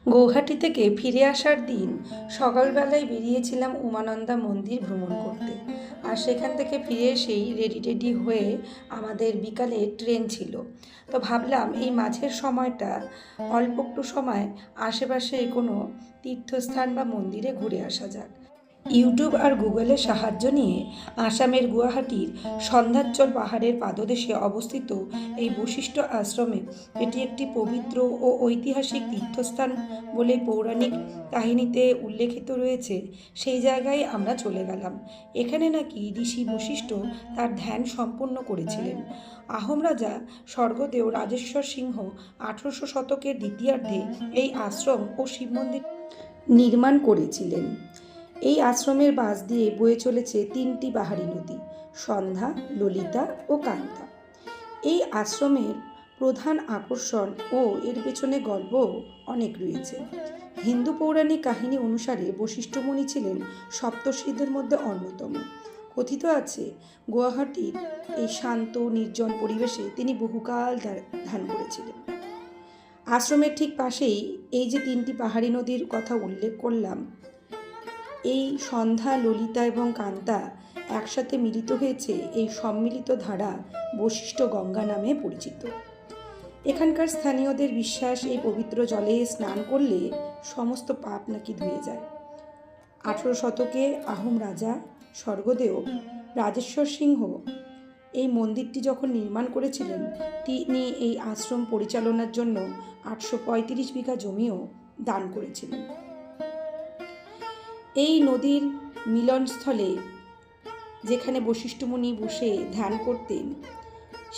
গৌহাটি থেকে ফিরে আসার দিন সকালবেলায় বেরিয়েছিলাম উমানন্দা মন্দির ভ্রমণ করতে। আর সেখান থেকে ফিরে এসেই রেডি হয়ে আমাদের বিকালে ট্রেন ছিল। তো ভাবলাম এই মাঝের সময়টা অল্প একটু সময় আশেপাশে কোনো তীর্থস্থান বা মন্দিরে ঘুরে আসা যাক। ইউটিউব আর গুগলের সাহায্য নিয়ে আসামের গুয়াহাটির সন্ধ্যাচল পাহাড়ের পাদদেশে অবস্থিত এই বশিষ্ঠ আশ্রমে, এটি একটি পবিত্র ও ঐতিহাসিক তীর্থস্থান বলে পৌরাণিক কাহিনীতে উল্লেখিত রয়েছে, সেই জায়গায় আমরা চলে গেলাম। এখানে নাকি ঋষি বশিষ্ঠ তার ধ্যান সম্পন্ন করেছিলেন। আহোম রাজা স্বর্গদেও রাজেশ্বর সিংহ 1800 শতকের দ্বিতীয়ার্ধে এই আশ্রম ও শিব মন্দির নির্মাণ করেছিলেন। এই আশ্রমের পাশ দিয়ে বয়ে চলেছে 3টি পাহাড়ি নদী, সন্ধ্যা, ললিতা ও কান্তা। এই আশ্রমের প্রধান আকর্ষণ ও এর পেছনে গল্প অনেক রয়েছে। হিন্দু পৌরাণিক কাহিনী অনুসারে বশিষ্ঠ মুনি ছিলেন সপ্তর্ষিদের মধ্যে অন্যতম। কথিত আছে, গুয়াহাটির এই শান্ত নির্জন পরিবেশে তিনি বহুকাল ধ্যান করেছিলেন। আশ্রমের ঠিক পাশেই এই যে 3টি পাহাড়ি নদীর কথা উল্লেখ করলাম, এই সন্ধ্যা, ললিতা এবং কান্তা একসাথে মিলিত হয়েছে এই সম্মিলিত ধারা বশিষ্ঠ গঙ্গা নামে পরিচিত। এখানকার স্থানীয়দের বিশ্বাস, এই পবিত্র জলে স্নান করলে সমস্ত পাপ নাকি ধুয়ে যায়। 18 শতকে আহোম রাজা স্বর্গদেও রাজেশ্বর সিংহ এই মন্দিরটি যখন নির্মাণ করেছিলেন, তিনি এই আশ্রম পরিচালনার জন্য 835 বিঘা জমিও দান করেছিলেন। এই নদীর মিলনস্থলে যেখানে বশিষ্ঠ মুনি বসে ধ্যান করতেন,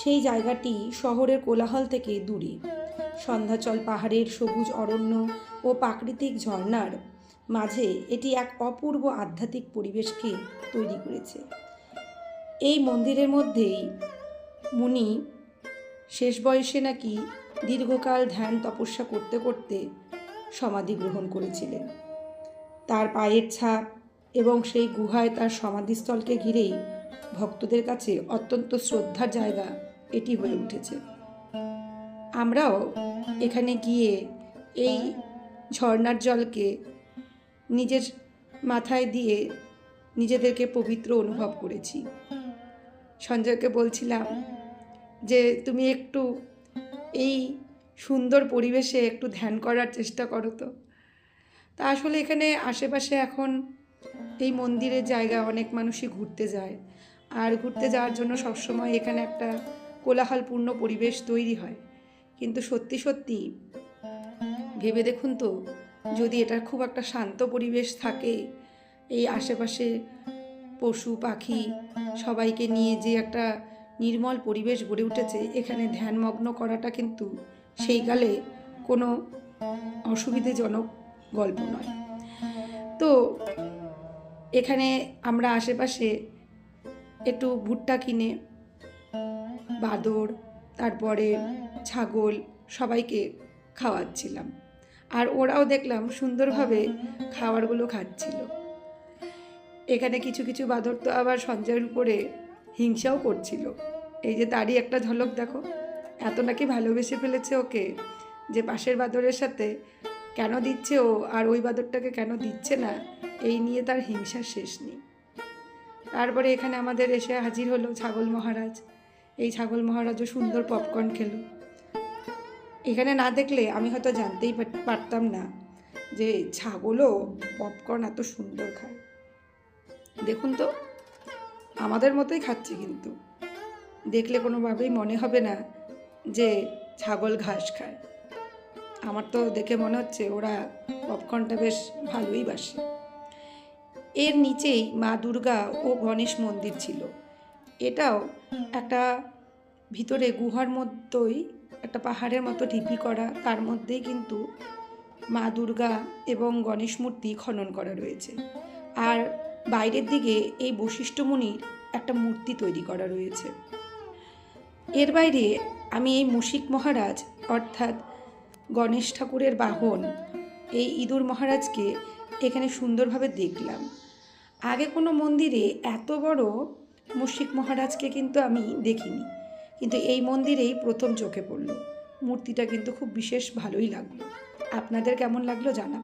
সেই জায়গাটি শহরের কোলাহল থেকে দূরে। সন্ধ্যাচল পাহাড়ের সবুজ অরণ্য ও প্রাকৃতিক ঝর্ণার মাঝে এটি এক অপূর্ব আধ্যাত্মিক পরিবেশকে তৈরি করেছে। এই মন্দিরের মধ্যেই মুনি শেষ বয়সে নাকি দীর্ঘকাল ধ্যান তপস্যা করতে করতে সমাধি গ্রহণ করেছিলেন। তার পায়ের ছাপ এবং সেই গুহায় তার সমাধিস্থলকে ঘিরেই ভক্তদের কাছে অত্যন্ত শ্রদ্ধার জায়গা এটি হয়ে উঠেছে। আমরাও এখানে গিয়ে এই ঝর্ণার জলকে নিজের মাথায় দিয়ে নিজেদেরকে পবিত্র অনুভব করেছি। সঞ্জয়কে বলছিলাম যে তুমি একটু এই সুন্দর পরিবেশে একটু ধ্যান করার চেষ্টা করো তো। তা আসলে এখানে আশেপাশে এখন এই মন্দিরের জায়গা অনেক মানুষই ঘুরতে যায়, আর ঘুরতে যাওয়ার জন্য সবসময় এখানে একটা কোলাহলপূর্ণ পরিবেশ তৈরি হয়। কিন্তু সত্যি সত্যি ভেবে দেখুন তো, যদি এটা খুব একটা শান্ত পরিবেশ থাকে, এই আশেপাশে পশু পাখি সবাইকে নিয়ে যে একটা নির্মল পরিবেশ গড়ে উঠেছে, এখানে ধ্যানমগ্ন করাটা কিন্তু সেই কালে কোনো অসুবিধাজনক গল্প নয়। তো এখানে আমরা আশেপাশে একটু ভুট্টা কিনে বাদর, তারপরে ছাগল সবাইকে খাওয়াচ্ছিলাম, আর ওরাও দেখলাম সুন্দরভাবে খাবারগুলো খাচ্ছিল। এখানে কিছু কিছু বাদর তো আবার সঞ্জয়ের উপরে হিংসাও করছিল। এই যে তারই একটা ঝলক দেখো, এত নাকি ভালোবেসে ফেলেছে ওকে যে পাশের বাদরের সাথে কেন দিচ্ছে ও আর ওই বাদরটাকে কেন দিচ্ছে না, এই নিয়ে তার হিংসার শেষ নেই। তারপরে এখানে আমাদের এসে হাজির হলো ছাগল মহারাজ। এই ছাগল মহারাজও সুন্দর পপকর্ন খেলো। এখানে না দেখলে আমি হয়তো জানতেই পারতাম না যে ছাগলও পপকর্ন এত সুন্দর খায়। দেখুন তো, আমাদের মতোই খাচ্ছে, কিন্তু দেখলে কোনোভাবেই মনে হবে না যে ছাগল ঘাস খায়। আমার তো দেখে মনে হচ্ছে ওরা পপকর্নটা বেশ ভালোই বাসে। এর নিচেই মা দুর্গা ও গণেশ মন্দির ছিল। এটাও একটা ভিতরে গুহার মধ্যেই একটা পাহাড়ের মতো ঢিপি করা, তার মধ্যেই কিন্তু মা দুর্গা এবং গণেশ মূর্তি খনন করা রয়েছে। আর বাইরের দিকে এই বশিষ্ঠ মুনির একটা মূর্তি তৈরি করা রয়েছে। এর বাইরে আমি এই মুশিক মহারাজ অর্থাৎ গণেশ ঠাকুরের বাহন এই ইঁদুর মহারাজকে এখানে সুন্দরভাবে দেখলাম। আগে কোনো মন্দিরে এত বড় মুশিক মহারাজকে কিন্তু আমি দেখিনি, কিন্তু এই মন্দিরেই প্রথম চোখে পড়ল। মূর্তিটা কিন্তু খুব বিশেষ ভালোই লাগলো। আপনাদের কেমন লাগলো জানাবেন।